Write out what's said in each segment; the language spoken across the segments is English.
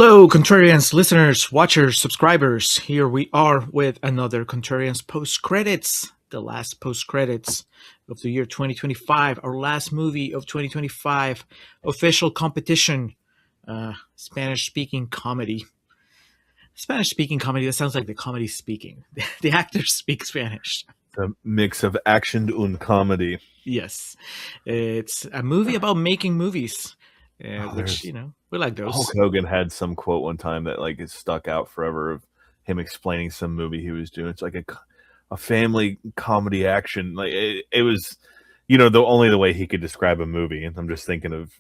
Hello, Contrarians, listeners, watchers, subscribers. Here we are with another Contrarians post-credits, the last post-credits of the year 2025, our last movie of 2025, official competition, Spanish-speaking comedy. Spanish-speaking comedy, that sounds like the comedy speaking. The actors speak Spanish. A mix of action and comedy. Yes. It's a movie about making movies. Which, we like those. Hulk Hogan had some quote one time that like is stuck out forever of him explaining some movie he was doing. It's like a family comedy action. Like it was, the way he could describe a movie. And I'm just thinking of,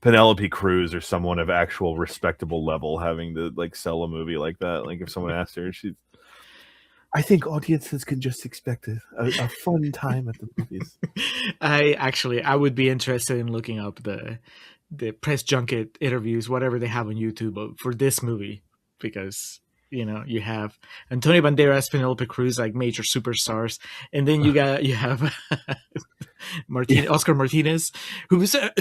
Penelope Cruz or someone of actual respectable level having to like sell a movie like that. Like if someone asked her, I think audiences can just expect a fun time at the movies. I would be interested in looking up the press junket interviews, whatever they have on YouTube for this movie, because you have Antonio Banderas, Penelope Cruz, like major superstars, and then you have Oscar Martinez,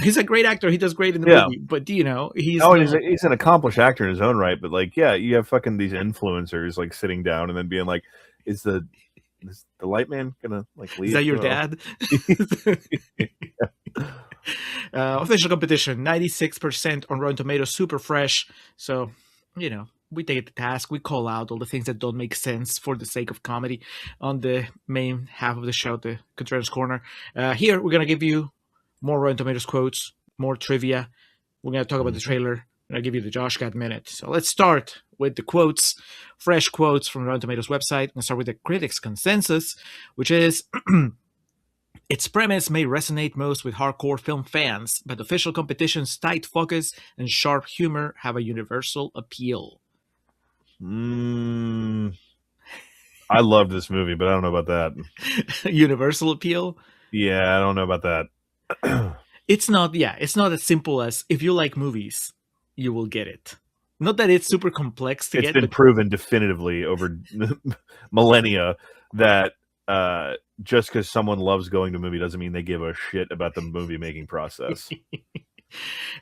he's a great actor. He does great in the movie, but he's an accomplished actor in his own right. But like, you have fucking these influencers like sitting down and then being like, is the light man gonna like leave? Is that your dad? Official competition, 96% on Rotten Tomatoes, super fresh. So, we take it to task. We call out all the things that don't make sense for the sake of comedy on the main half of the show, the Contrarians Corner. Here, we're going to give you more Rotten Tomatoes quotes, more trivia. We're going to talk about the trailer. I'm going to give you the Josh Gad Minute. So let's start with the quotes, fresh quotes from Rotten Tomatoes website. Let's start with the critics' consensus, which is... Its premise may resonate most with hardcore film fans, but official competition's tight focus and sharp humor have a universal appeal. I love this movie, but I don't know about that. Universal appeal? Yeah, I don't know about that. It's not as simple as if you like movies, you will get it. Not that it's super complex to get. It's been proven definitively over millennia that just because someone loves going to a movie doesn't mean they give a shit about the movie making process.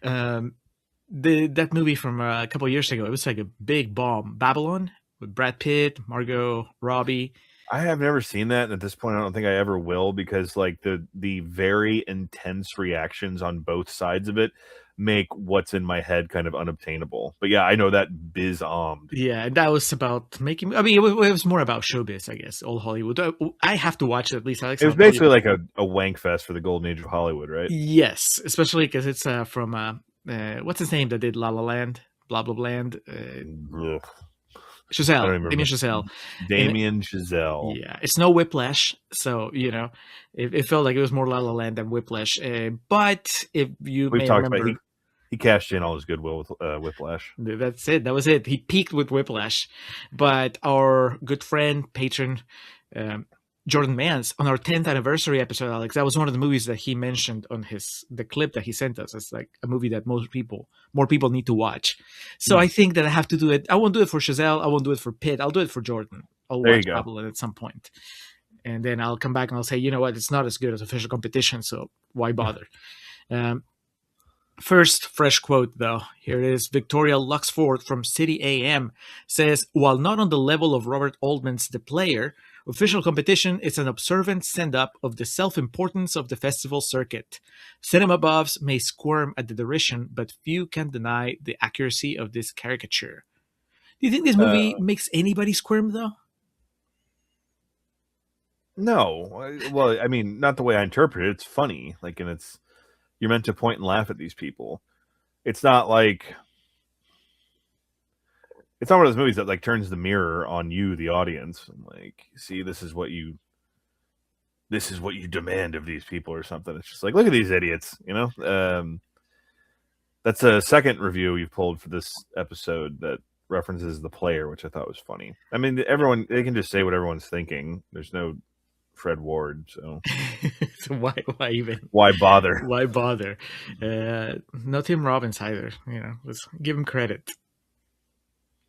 That movie from a couple of years ago, it was like a big bomb. Babylon with Brad Pitt, Margot Robbie. I have never seen that, and at this point I don't think I ever will, because like the very intense reactions on both sides of it make what's in my head kind of unobtainable. But yeah, I know that biz-ommed. Yeah, that was about making... I mean, it was more about showbiz, I guess, old Hollywood. I have to watch it at least. It was basically like a wank fest for the golden age of Hollywood, right? Yes, especially because it's from... what's his name that did La La Land? Blah, blah, Land? Chazelle. Damien Chazelle. Damien Chazelle. Yeah, it's no Whiplash, so, it felt like it was more La La Land than Whiplash. But if you may remember... He cashed in all his goodwill with Whiplash. That's it. That was it. He peaked with Whiplash. But our good friend, patron, Jordan Mans, on our 10th anniversary episode, Alex, that was one of the movies that he mentioned on the clip that he sent us. It's like a movie that more people need to watch. So I think that I have to do it. I won't do it for Chazelle. I won't do it for Pitt. I'll do it for Jordan. I'll watch Babylon at some point. And then I'll come back and I'll say, you know what? It's not as good as official competition, so why bother? First fresh quote, though. Here it is. Victoria Luxford from City AM says, while not on the level of Robert Altman's The Player, official competition is an observant send-up of the self-importance of the festival circuit. Cinema buffs may squirm at the derision, but few can deny the accuracy of this caricature. Do you think this movie makes anybody squirm, though? No. Well, I mean, not the way I interpret it. It's funny. Like, and you're meant to point and laugh at these people. It's not like... It's not one of those movies that like turns the mirror on you, the audience. And like, see, this is what you demand of these people or something. It's just like, look at these idiots, That's a second review you've pulled for this episode that references The Player, which I thought was funny. I mean, they can just say what everyone's thinking. There's no Fred Ward, so, so why even? Why bother? Why bother? No Tim Robbins either. Let's give him credit.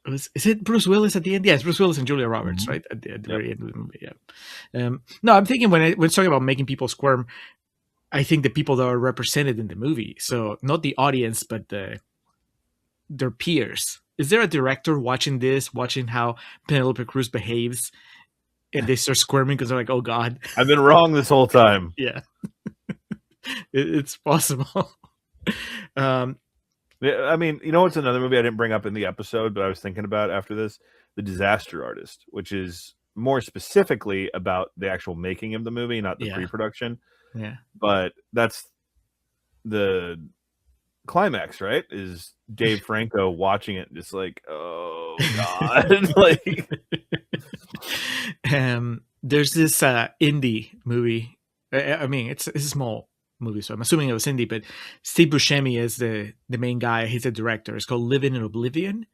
Is it Bruce Willis at the end? Yes, Bruce Willis and Julia Roberts, right? At the very end of the movie, yeah. No, I'm thinking when it's talking about making people squirm, I think the people that are represented in the movie. So not the audience, but the their peers. Is there a director watching this, watching how Penelope Cruz behaves, and they start squirming because they're like, "Oh God, I've been wrong this whole time." yeah, it's possible." um, Yeah, I mean, you know what's another movie I didn't bring up in the episode, but I was thinking about after this? The Disaster Artist, which is more specifically about the actual making of the movie, not the pre-production. Yeah. But that's the climax, right? Is Dave Franco watching it and just like, oh God. Like, there's this indie movie. I mean, it's a small movie, so I'm assuming it was indie, but Steve Buscemi is the main guy. He's a director. It's called Living in Oblivion.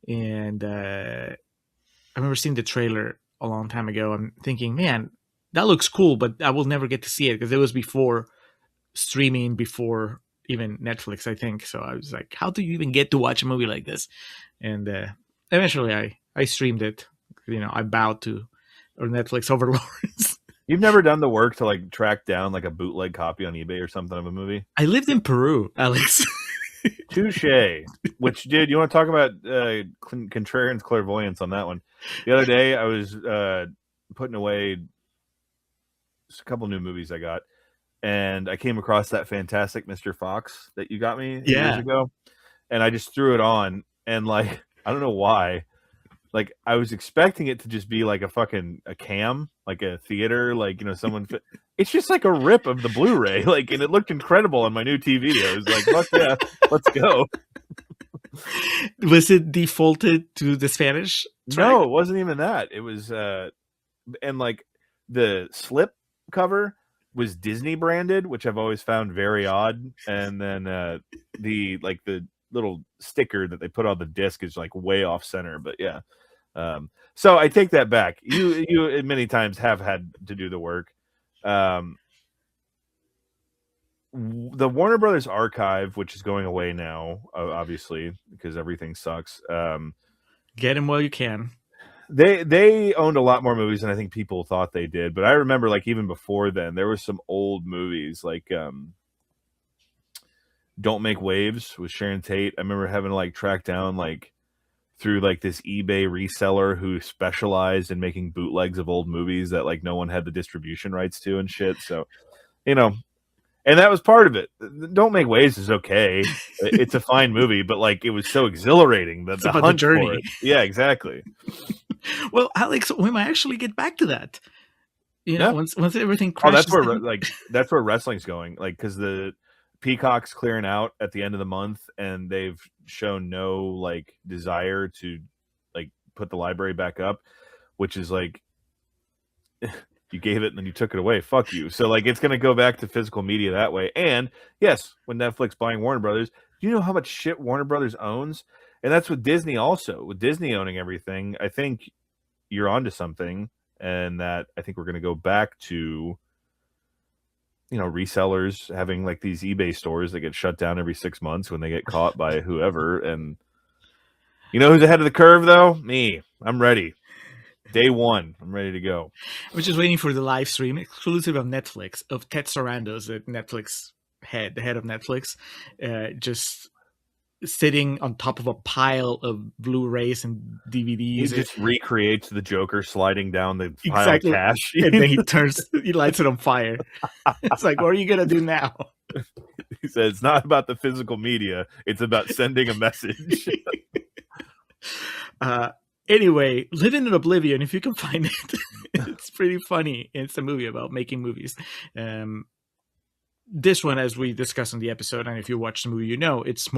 And I remember seeing the trailer a long time ago. I'm thinking, man, that looks cool, but I will never get to see it because it was before streaming, before even Netflix, I think. So I was like, how do you even get to watch a movie like this? And eventually I streamed it. You know, I bowed to our Netflix overlords. You've never done the work to like track down like a bootleg copy on eBay or something of a movie? I lived in Peru, Alex. Touche. Which, dude, you want to talk about Contrarians clairvoyance on that one? The other day, I was putting away a couple new movies I got, and I came across that Fantastic Mr. Fox that you got me years ago, and I just threw it on, and like, I don't know why, like I was expecting it to just be like a cam, like a theater, like, you know, someone. It's just like a rip of the Blu-ray, like, and it looked incredible on my new TV. I was like, fuck yeah, let's go. Was it defaulted to the Spanish track? No, it wasn't even that. It was, and like the slip cover was Disney branded, which I've always found very odd. And then the little sticker that they put on the disc is like way off center. But yeah, so I take that back. You many times have had to do the work. The Warner Brothers archive, which is going away now, obviously, because everything sucks. Get them while you can. They owned a lot more movies than I think people thought they did. But I remember, like, even before then, there was some old movies like Don't Make Waves with Sharon Tate. I remember having to like track down like through like this eBay reseller who specialized in making bootlegs of old movies that like no one had the distribution rights to and shit. So, you know, and that was part of it. Don't Make Waves is okay. It's a fine movie, but like it was so exhilarating that the hunt journey. for it. Yeah, exactly. Well, Alex, we might actually get back to that. You know, once everything crashes. That's where wrestling's going. Like, because the Peacock's clearing out at the end of the month, and they've shown no like desire to like put the library back up, which is like you gave it and then you took it away. Fuck you. So like it's gonna go back to physical media that way. And yes, when Netflix buying Warner Brothers, do you know how much shit Warner Brothers owns? And that's with Disney also. With Disney owning everything, I think you're onto something, and that I think we're gonna go back to, you know, resellers having like these eBay stores that get shut down every 6 months when they get caught by whoever. And you know who's ahead of the curve though? Me. I'm ready. Day one. I'm ready to go. I'm just waiting for the live stream exclusive of Netflix of Ted Sarandos, the head of Netflix, just sitting on top of a pile of Blu-rays and DVDs. He just recreates the Joker sliding down the pile of cash. And then he lights it on fire. It's like, what are you going to do now? He says, it's not about the physical media. It's about sending a message. Anyway, Living in Oblivion, if you can find it, it's pretty funny. It's a movie about making movies. This one, as we discussed in the episode, and if you watch the movie, you know, it's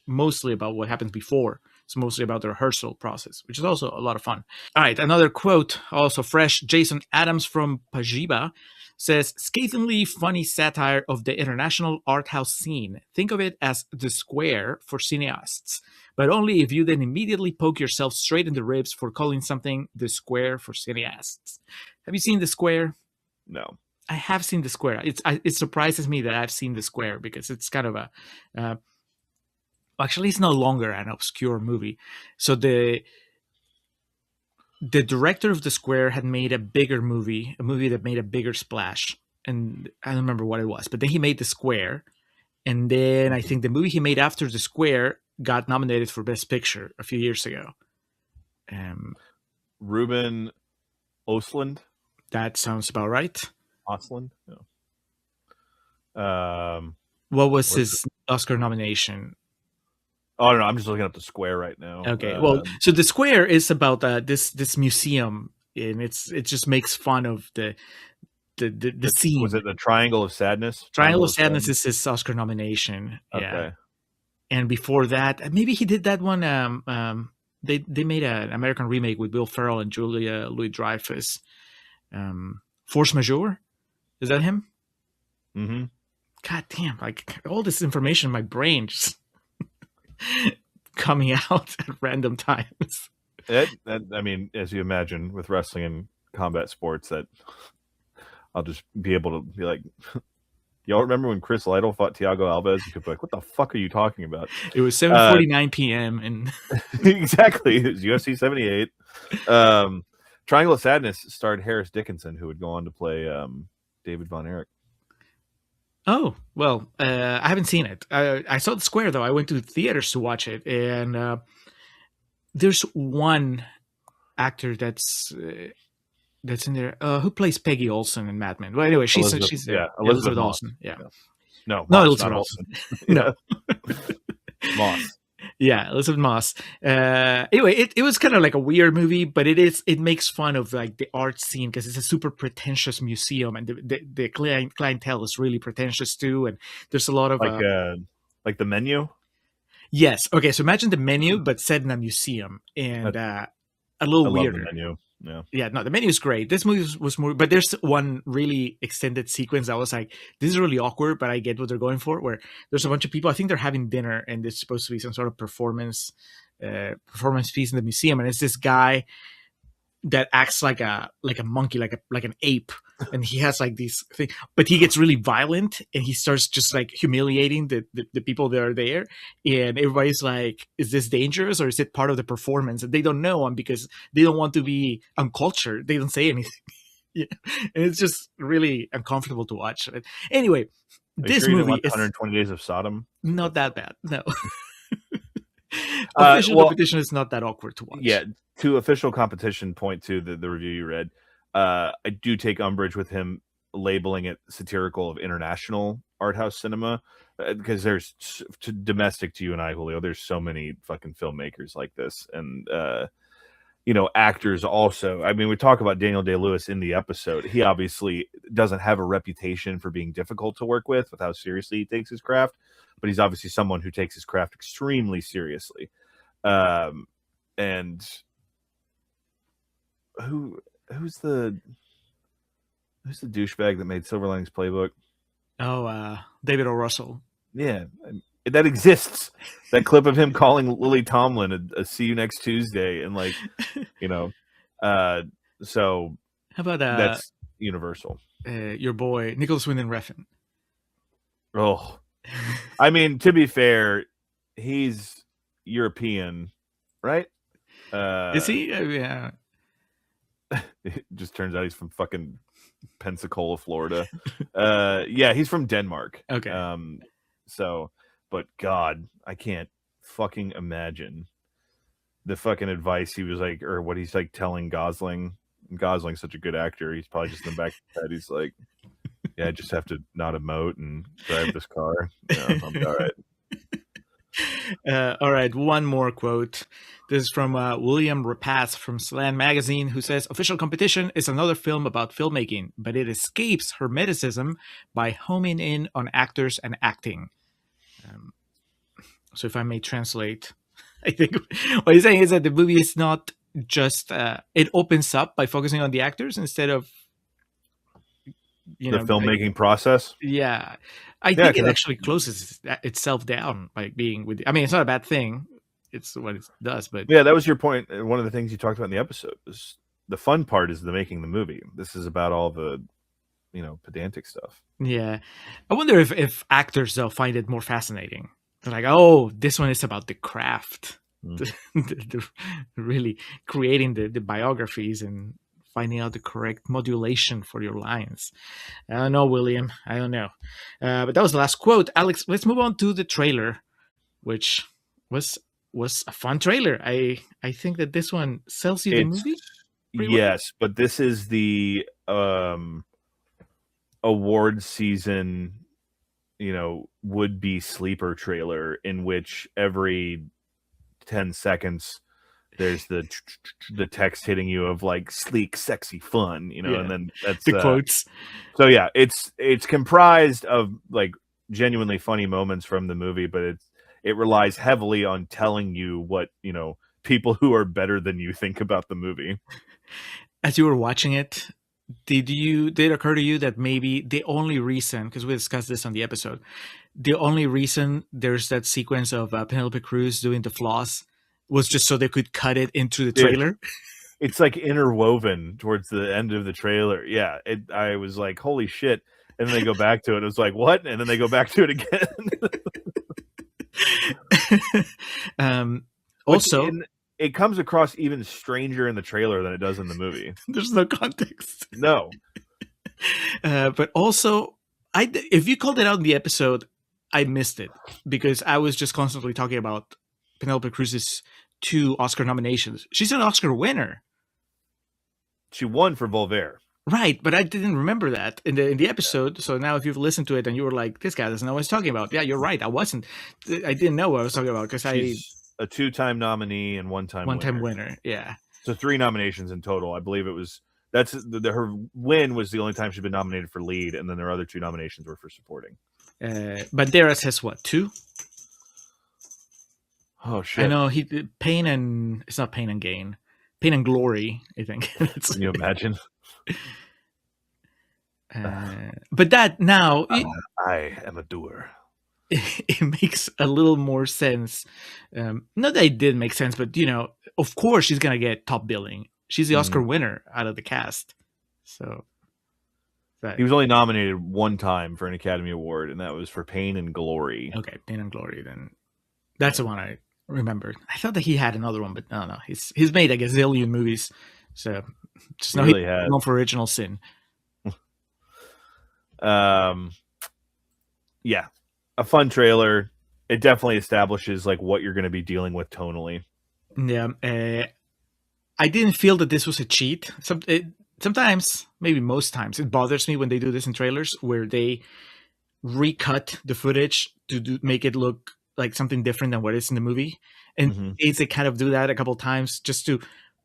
mostly about what happens before. It's mostly about the rehearsal process, which is also a lot of fun. All right, another quote, also fresh. Jason Adams from Pajiba says, scathingly funny satire of the international art house scene. Think of it as the square for cineasts, but only if you then immediately poke yourself straight in the ribs for calling something the square for cineasts. Have you seen the square? No. I have seen the square. It surprises me that I've seen the square because it's kind of a actually it's no longer an obscure movie. So the director of the square had made a bigger movie, a movie that made a bigger splash, and I don't remember what it was. But then he made the square, and then I think the movie he made after the square got nominated for Best Picture a few years ago. Ruben Ostlund. That sounds about right. Ostlund. No. What was his Oscar nomination? Oh, I don't know. I'm just looking up the Square right now. Okay, well, so the Square is about this museum, and it just makes fun of the scene. Was it the Triangle of Sadness? Triangle of Sadness is his Oscar nomination. Okay. Yeah. And before that, maybe he did that one. They made an American remake with Will Ferrell and Julia Louis-Dreyfus. Force Majeure, is that him? Mm-hmm. God damn! Like all this information in my brain just coming out at random times. I mean, as you imagine, with wrestling and combat sports, that I'll just be able to be like, y'all remember when Chris Lytle fought Thiago Alves? You could be like, what the fuck are you talking about? It was 7:49 p.m. and exactly, it was UFC 78. Triangle of Sadness starred Harris Dickinson, who would go on to play David Von Erich. Oh, well, I haven't seen it. I saw the Square, though. I went to the theaters to watch it, and there's one actor that's in there who plays Peggy Olson in Mad Men. Well, anyway, she's there. Yeah, Elizabeth Olsen. Yeah. No, not Elizabeth Olsen. No. Moss. Yeah, Elizabeth Moss. Anyway, it was kind of like a weird movie, but it makes fun of like the art scene because it's a super pretentious museum, and the clientele is really pretentious too. And there's a lot of like the menu. Yes. Okay. So imagine the menu, but set in a museum, and a little weirder. Love the menu. Yeah. Yeah, no, the menu is great. This movie was more, but there's one really extended sequence that was like, this is really awkward, but I get what they're going for. Where there's a bunch of people, I think they're having dinner, and there's supposed to be some sort of performance piece in the museum, and it's this guy that acts like a monkey, like an ape, and he has like these things, but he gets really violent, and he starts just like humiliating the people that are there, and everybody's like, is this dangerous or is it part of the performance? And they don't know him because they don't want to be uncultured. They don't say anything. Yeah. And it's just really uncomfortable to watch. Anyway, this movie is 120 Days of Sodom. Not that bad. No. Official competition is not that awkward to watch. Yeah, to official competition point to the review you read, I do take umbrage with him labeling it satirical of international art house cinema, because there's domestic to you and I, Julio, there's so many fucking filmmakers like this, and actors also. I mean, we talk about Daniel Day-Lewis in the episode. He obviously doesn't have a reputation for being difficult to work with how seriously he takes his craft, but he's obviously someone who takes his craft extremely seriously. And who's the douchebag that made Silver Linings Playbook? Oh, David O. Russell. Yeah, that exists. That clip of him calling Lily Tomlin a "see you next Tuesday," and like, so how about that's universal. Your boy Nicholas Winding Refn. Oh, I mean, to be fair, he's European, right? Is he? Yeah. It just turns out he's from fucking Pensacola, Florida. Yeah, he's from Denmark. Okay. So, but God, I can't fucking imagine the fucking advice he was like, or what he's like telling Gosling. Gosling's such a good actor. He's probably just in the back of his head. He's like, yeah, I just have to not emote and drive this car. I'm all right. All right, one more quote. This is from William Rapath from Slant Magazine, who says, Official Competition is another film about filmmaking, but it escapes hermeticism by homing in on actors and acting. So if I may translate, I think what he's saying is that the movie is not just, it opens up by focusing on the actors instead of, the filmmaking process. Yeah. I think it actually closes itself down by being with, I mean, it's not a bad thing. It's what it does, but yeah, that was your point. One of the things you talked about in the episode is the fun part is the making the movie. This is about all the, pedantic stuff. Yeah. I wonder if actors, though, find it more fascinating. They're like, oh, this one is about the craft. The really creating the biographies and finding out the correct modulation for your lines. I don't know, William. I don't know. But that was the last quote. Alex, let's move on to the trailer, which was a fun trailer. I think that this one sells you the It's movie pretty well. yes, but this is the award season, would be sleeper trailer in which every 10 seconds there's the text hitting you of like sleek, sexy fun, Yeah, and then that's the quotes. so yeah, it's comprised of like genuinely funny moments from the movie, but it relies heavily on telling you what, people who are better than you think about the movie. As you were watching it, did it occur to you that maybe the only reason, because we discussed this on the episode, the only reason there's that sequence of Penelope Cruz doing the floss was just so they could cut it into the Dude, trailer? it's like interwoven towards the end of the trailer. Yeah, I was like, holy shit. And then they go back to it. It was like, what? And then they go back to it again. Also, it comes across even stranger in the trailer than it does in the movie. there's no context. No. But also, if you called it out in the episode, I missed it because I was just constantly talking about Penelope Cruz's 2 Oscar nominations. She's an Oscar winner. She won for Voltaire. Right, but I didn't remember that in the episode. So now, if you've listened to it and you were like, "This guy doesn't know what he's talking about," yeah, you're right. I didn't know what I was talking about because She's a 2-time nominee and 1-time winner. Yeah, so 3 nominations in total. I believe it was her win was the only time she'd been nominated for lead, and then their other 2 nominations were for supporting. Banderas has what, 2? Oh shit! I know Pain and it's not Pain and Gain, Pain and Glory. I think. Can you imagine? But that now I am a doer. It makes a little more sense. Not that it did make sense, but of course she's gonna get top billing. She's the Oscar winner out of the cast. So he was only nominated 1 time for an Academy Award, and that was for Pain and Glory. Okay, Pain and Glory. Then that's the one I remembered. I thought that he had another one, but no. He's made a gazillion movies, so just know he's known for Original Sin. Yeah, a fun trailer. It definitely establishes like what you're going to be dealing with tonally. Yeah, I didn't feel that this was a cheat. Sometimes, maybe most times, it bothers me when they do this in trailers where they recut the footage to make it look like something different than what is in the movie. And they kind of do that a couple of times just to,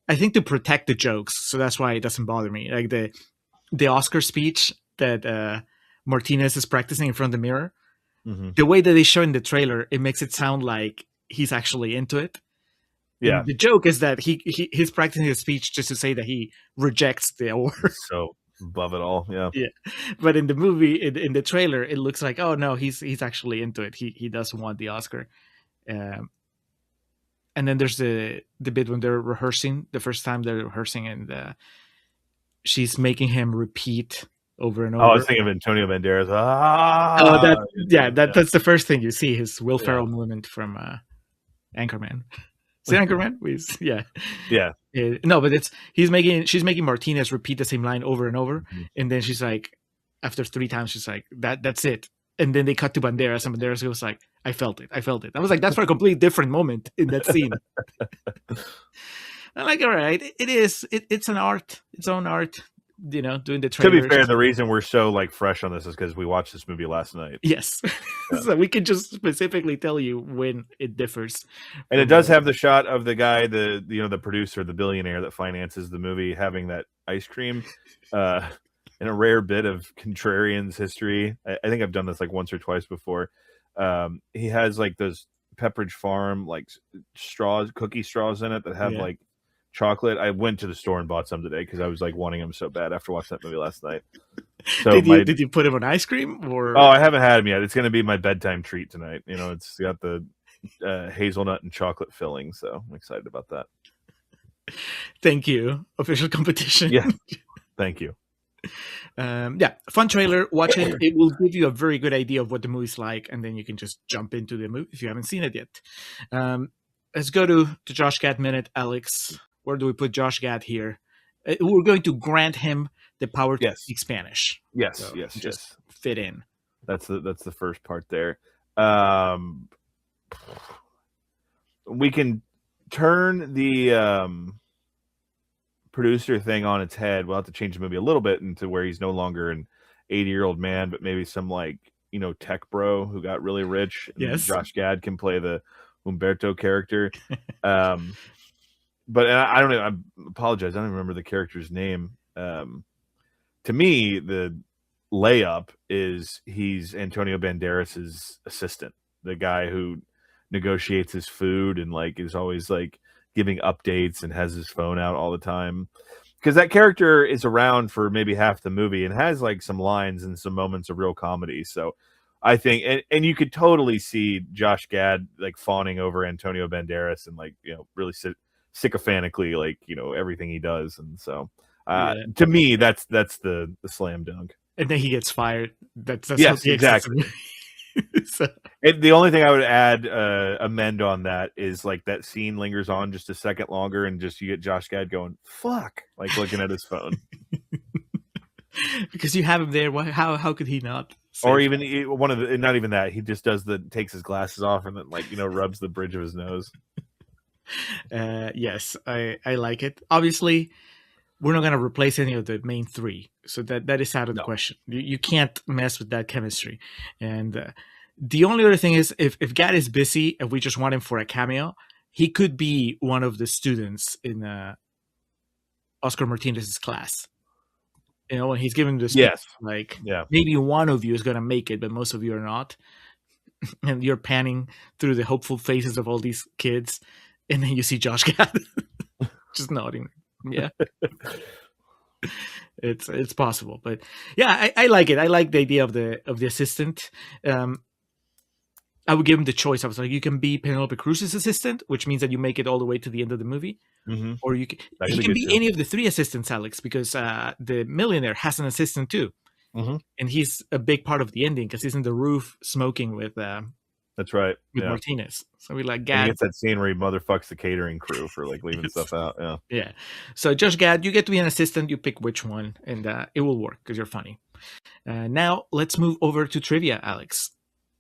I think, to protect the jokes. So that's why it doesn't bother me. Like the Oscar speech that Martinez is practicing in front of the mirror, the way that they show in the trailer, it makes it sound like he's actually into it. Yeah. And the joke is that he's practicing his speech just to say that he rejects the award. So above it all, yeah. Yeah. But in the movie, in the trailer, it looks like, oh no, he's actually into it. He does want the Oscar. And then there's the bit when they're rehearsing, the first time they're rehearsing, and she's making him repeat over and over. Oh, I was thinking of Antonio Banderas. That's the first thing you see, his Will Ferrell moment from Anchorman. Is it Anchorman? Yeah. No, but she's making Martinez repeat the same line over and over, and then she's like, after 3 times, she's like, that's it. And then they cut to Banderas, and Banderas goes like, I felt it. I was like, that's for a completely different moment in that scene. I'm like, all right, it's an art, its own art, doing the trailers. To be fair, the reason we're so like fresh on this is because we watched this movie last night. Yes. So we can just specifically tell you when it differs. And it does have the shot of the guy, the producer, the billionaire that finances the movie, having that ice cream. In a rare bit of Contrarians history. I think I've done this like once or twice before. He has like those Pepperidge Farm like cookie straws in it that have like chocolate. I went to the store and bought some today because I was like wanting them so bad after watching that movie last night. So did you put him on ice cream or? Oh, I haven't had him yet. It's going to be my bedtime treat tonight. It's got the hazelnut and chocolate filling, so I'm excited about that. Thank you, official competition. Yeah, thank you. Fun trailer. Watch it. It will give you a very good idea of what the movie's like, and then you can just jump into the movie if you haven't seen it yet. Let's go to Josh Gad Minute. Alex, where do we put Josh Gad here? We're going to grant him the power to speak Spanish. Yes, so yes. Fit in. That's the first part there. we can turn the producer thing on its head. We'll have to change the movie a little bit into where he's no longer an 80-year-old man, but maybe some like, tech bro who got really rich, and Yes. Josh Gad can play the Umberto character. But I don't know. I apologize. I don't remember the character's name. To me, the layup is he's Antonio Banderas' assistant, the guy who negotiates his food and like is always like giving updates and has his phone out all the time. Because that character is around for maybe half the movie and has like some lines and some moments of real comedy. So I think, and you could totally see Josh Gad like fawning over Antonio Banderas and like, really sycophantically, like, everything he does. And so to me, that's the slam dunk. And then he gets fired. That's yes, exactly. So. The only thing I would add, amend on that is like that scene lingers on just a second longer, and just you get Josh Gad going "fuck," like looking at his phone because you have him there. How could he not? Or even one of the, not even that. He just takes his glasses off and then like rubs the bridge of his nose. Yes, I like it. Obviously, we're not going to replace any of the main three, so that is out of the question. You can't mess with that chemistry. And the only other thing is, if Gad is busy and we just want him for a cameo, he could be one of the students in Oscar Martinez's class. When he's giving the speech, maybe one of you is going to make it, but most of you are not. And you're panning through the hopeful faces of all these kids, and then you see Josh Gad just nodding. Yeah. It's possible, but yeah, I like it. I like the idea of the assistant. I would give him the choice. I was like, you can be Penelope Cruz's assistant, which means that you make it all the way to the end of the movie, or he can be any of the three assistants, Alex, because the millionaire has an assistant too, and he's a big part of the ending because he's in the roof smoking with. That's right. With Martinez. So we like Gad. He gets that scene where he motherfucks the catering crew for like leaving stuff out. Yeah. Yeah. So Josh Gad, you get to be an assistant. You pick which one, and it will work because you're funny. Now let's move over to trivia, Alex.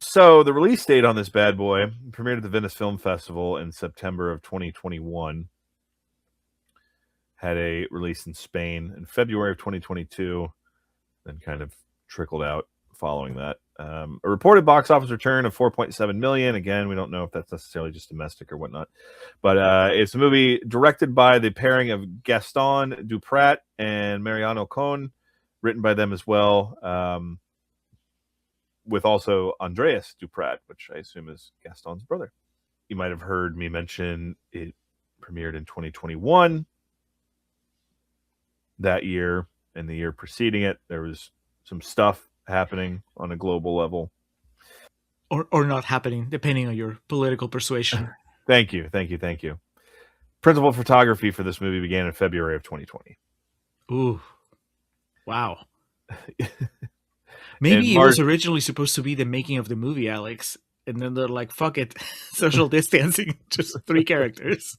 So the release date on this bad boy premiered at the Venice Film Festival in September of 2021. Had a release in Spain in February of 2022, then kind of trickled out following that. A reported box office return of 4.7 million. Again, we don't know if that's necessarily just domestic or whatnot, but it's a movie directed by the pairing of Gaston Duprat and Mariano Cohn, written by them as well, with also Andreas Duprat, which I assume is Gaston's brother. You might have heard me mention it premiered in 2021. That year and the year preceding it, there was some stuff happening on a global level, or not happening, depending on your political persuasion. Thank you. Principal photography for this movie began in February of 2020. Ooh, wow. Maybe it was originally supposed to be the making of the movie, Alex, and then they're like, "Fuck it, social distancing, just 3 characters."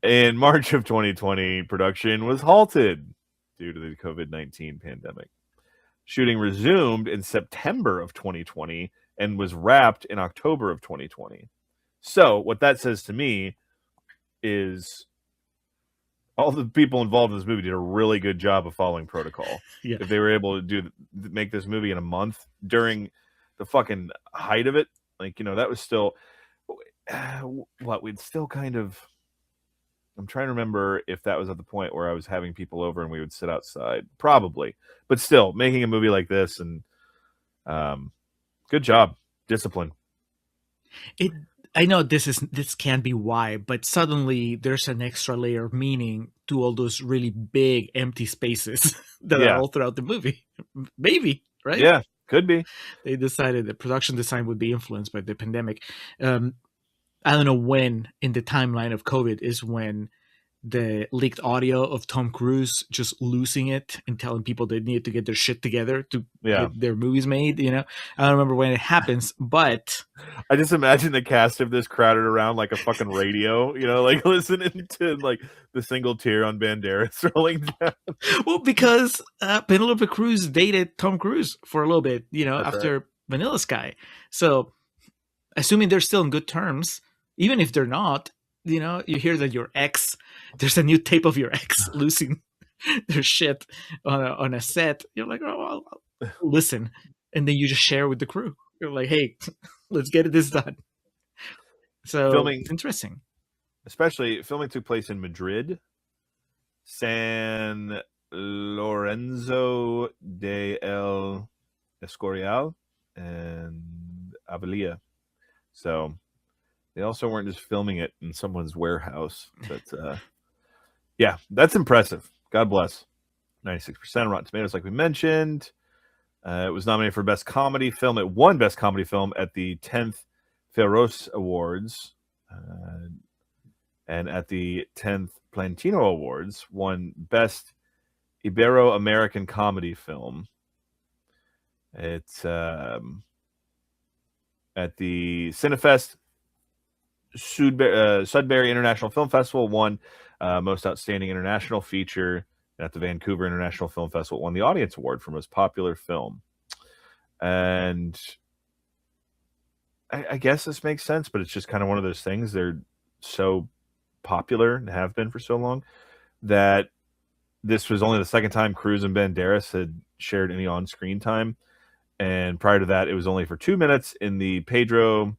In March of 2020, production was halted due to the COVID-19 pandemic. Shooting resumed in September of 2020 and was wrapped in October of 2020. So what that says to me is all the people involved in this movie did a really good job of following protocol. Yeah. If they were able to make this movie in a month during the fucking height of it, like, that was still what we'd still kind of. I'm trying to remember if that was at the point where I was having people over and we would sit outside. Probably. But still, making a movie like this, and good job. Discipline. I know this can be why, but suddenly there's an extra layer of meaning to all those really big empty spaces that are all throughout the movie. Maybe, right? Yeah, could be. They decided that production design would be influenced by the pandemic. I don't know when in the timeline of COVID is when the leaked audio of Tom Cruise just losing it and telling people they need to get their shit together to get their movies made. I don't remember when it happens, but I just imagine the cast of this crowded around like a fucking radio, like listening to like the single tear on Banderas rolling down. Well, because Penelope Cruz dated Tom Cruise for a little bit, after Vanilla Sky. So assuming they're still in good terms, even if they're not, you hear that your ex, there's a new tape of your ex losing their shit on a set. You're like, oh, I'll listen, and then you just share with the crew. You're like, hey, let's get this done. So Filming, interesting. especially filming, took place in Madrid, San Lorenzo de El Escorial, and Avila. So they also weren't just filming it in someone's warehouse. But yeah, that's impressive. God bless. 96% on Rotten Tomatoes, like we mentioned. It was nominated for Best Comedy Film. It won Best Comedy Film at the 10th Feroz Awards. And at the 10th Plantino Awards, won Best Ibero-American Comedy Film. It's at the Cinefest Sudbury International Film Festival, won Most Outstanding International Feature. At the Vancouver International Film Festival, won the Audience Award for Most Popular Film. And I guess this makes sense, but it's just kind of one of those things. They're so popular and have been for so long that this was only the second time Cruz and Banderas had shared any on-screen time. And prior to that, it was only for 2 minutes in the Pedro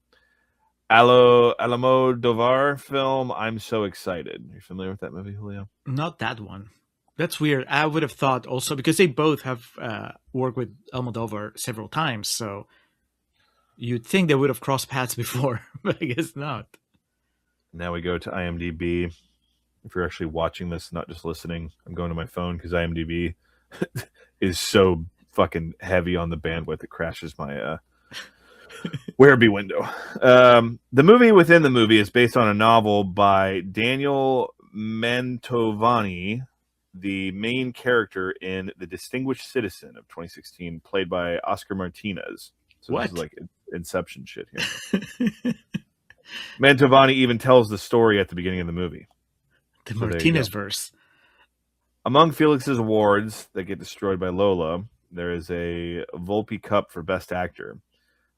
Almodovar film, I'm So Excited. Are you familiar with that movie, Julio? Not that one. That's weird. I would have thought also, because they both have worked with Almodovar several times, so you'd think they would have crossed paths before, but I guess not. Now we go to IMDb. If you're actually watching this, not just listening, I'm going to my phone because IMDb is so fucking heavy on the bandwidth, it crashes my Werribee window. The movie within the movie is based on a novel by Daniel Mantovani, the main character in The Distinguished Citizen of 2016, played by Oscar Martinez. So What? This is like Inception shit here. Mantovani even tells the story at the beginning of the movie. The Martinez verse. Among Felix's awards that get destroyed by Lola, there is a Volpe Cup for Best Actor.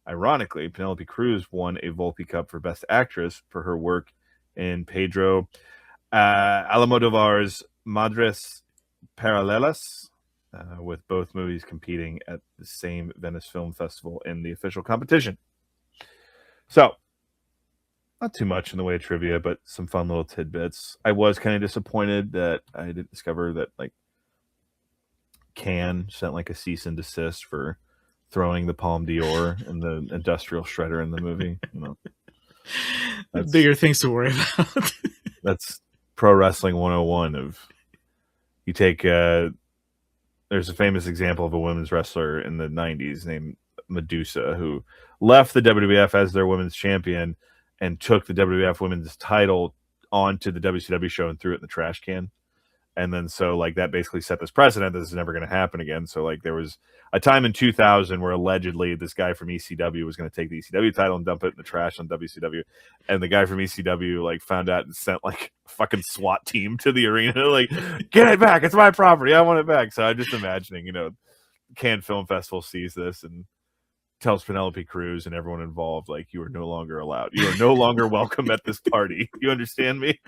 Ironically, Penelope Cruz won a Volpe Cup for Best Actress for her work in Pedro Almodovar's Madres Paralelas, with both movies competing at the same Venice Film Festival in the official competition. So, not too much in the way of trivia, but some fun little tidbits. I was kind of disappointed that I didn't discover that like Cannes sent like a cease and desist for throwing the Palme d'Or and the industrial shredder in the movie. Bigger things to worry about. That's pro wrestling 101 of you take there's a famous example of a women's wrestler in the 90s named Medusa who left the WWF as their women's champion and took the WWF women's title onto the WCW show and threw it in the trash can. And then so like that basically set this precedent that this is never going to happen again. So like there was a time in 2000 where allegedly this guy from ECW was going to take the ECW title and dump it in the trash on WCW. And the guy from ECW like found out and sent like a fucking SWAT team to the arena, like, get it back. It's my property. I want it back. So I'm just imagining, Cannes Film Festival sees this and tells Penelope Cruz and everyone involved, like, you are no longer allowed. You are no longer welcome at this party. You understand me?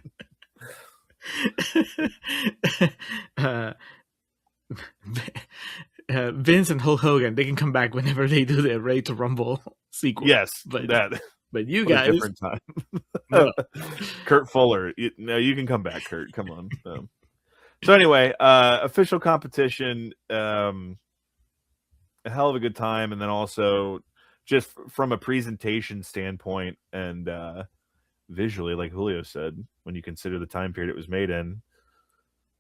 Vince and Hulk Hogan, they can come back whenever they do the Ready to Rumble sequel. Yes, but you what guys, a different time. No. Kurt Fuller, you can come back, Kurt. Come on. So anyway, official competition, a hell of a good time, and then also just from a presentation standpoint and visually, like Julio said, when you consider the time period it was made in,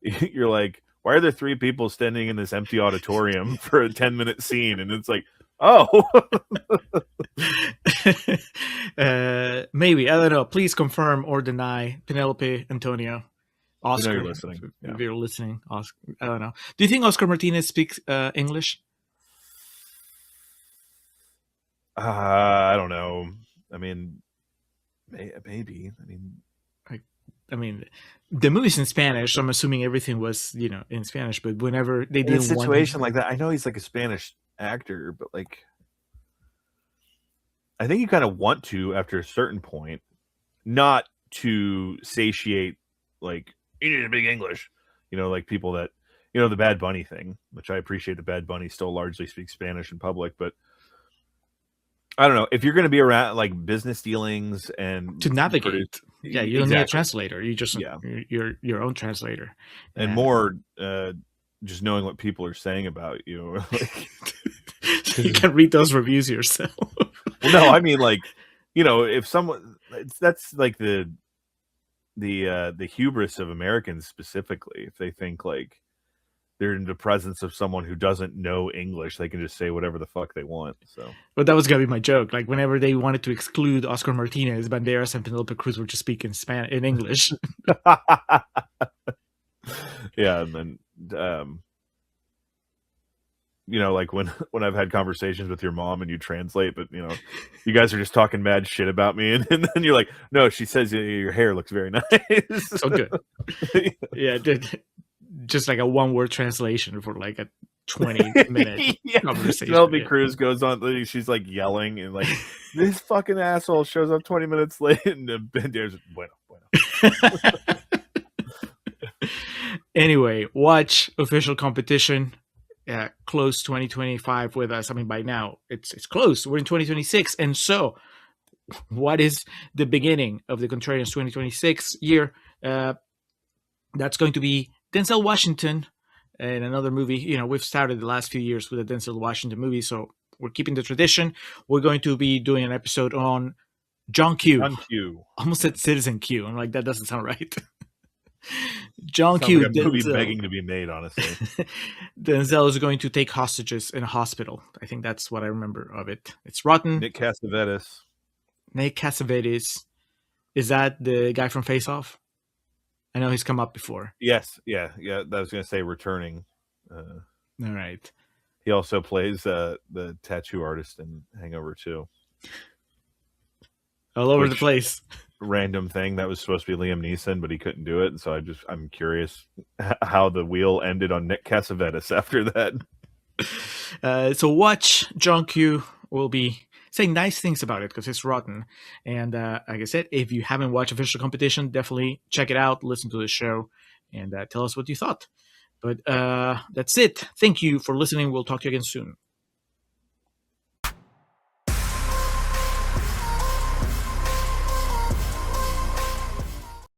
you're like, why are there 3 people standing in this empty auditorium for a 10-minute scene? And it's like, oh. Maybe. I don't know. Please confirm or deny. Penelope, Antonio, Oscar. I know you're listening. If you're listening, Oscar. I don't know. Do you think Oscar Martinez speaks English? I don't know. I mean, maybe. I mean, the movie's in Spanish, so I'm assuming everything was, in Spanish. But whenever they did a situation like that, I know he's like a Spanish actor, but like, I think you kind of want to after a certain point. not to satiate, like, you need to speak English, like people that, the Bad Bunny thing, which I appreciate. The Bad Bunny still largely speaks Spanish in public, but I don't know if you're going to be around like business dealings and to navigate. Yeah, you don't need a translator. You just your own translator, and more just knowing what people are saying about you. Like, you can read those reviews yourself. Well, no, I mean, like, if someone, that's like the hubris of Americans specifically. If they think like they're in the presence of someone who doesn't know English, they can just say whatever the fuck they want. So, but that was gonna be my joke. Like whenever they wanted to exclude Oscar Martinez, Banderas and Penelope Cruz were just speaking in English. Yeah, and then like when I've had conversations with your mom and you translate, but you guys are just talking mad shit about me, and then you're like, no, she says your hair looks very nice. So good. Yeah, just like a one-word translation for like a 20-minute conversation. Penelope Cruz goes on, she's like yelling and like, this fucking asshole shows up 20 minutes late, and Banderas, bueno. Anyway, watch Official Competition. Close 2025 with us. I mean, by now it's close. We're in 2026, and so what is the beginning of the Contrarians 2026 year? That's going to be Denzel Washington and another movie. We've started the last few years with a Denzel Washington movie, so we're keeping the tradition. We're going to be doing an episode on John Q. Almost said Citizen Q. I'm like, that doesn't sound right. John Q. Like a movie begging to be made, honestly. Denzel is going to take hostages in a hospital. I think that's what I remember of it. It's rotten. Nick Cassavetes. Is that the guy from Face Off? I know he's come up before. Yes, yeah. I was going to say returning. All right. He also plays the tattoo artist in Hangover 2. All over the place. Random thing that was supposed to be Liam Neeson, but he couldn't do it, and so I'm curious how the wheel ended on Nick Cassavetes after that. So watch John Q. We'll be saying nice things about it because it's rotten. And like I said, if you haven't watched Official Competition, definitely check it out, listen to the show, and tell us what you thought. But that's it. Thank you for listening. We'll talk to you again soon.